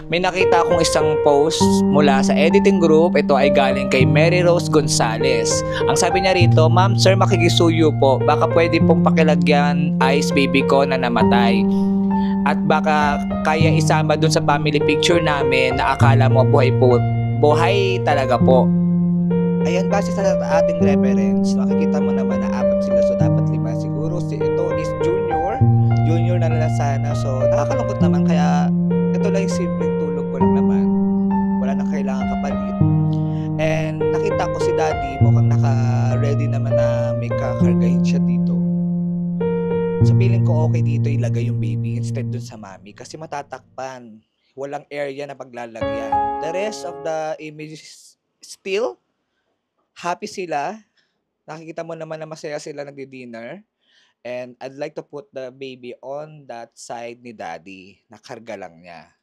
May nakita akong isang post mula sa editing group. Ito ay galing kay Mary Rose Gonzales. Ang sabi niya rito, "Ma'am, sir, makikisuyo po. Baka pwede pong pakilagyan ice baby ko na namatay. At baka kaya isama dun sa family picture namin na akala mo buhay po. Buhay talaga po." Ayan, base sa ating reference, makikita mo naman na apat sila, so dapat lima. Siguro si ito is junior. Junior na nila sana. So, nakakalungkot naman. Kaya, ito lang yung simpleng tulog ko lang naman. Wala na kailangan kapalit. And nakita ko si daddy, mukhang naka-ready naman na may kakargahin siya dito. So, feeling ko okay dito ilagay yung baby instead dun sa mami. Kasi matatakpan. Walang area na paglalagyan. The rest of the images still happy sila. Nakikita mo naman na masaya sila nagdi-dinner. And I'd like to put the baby on that side ni daddy. Nakarga lang niya.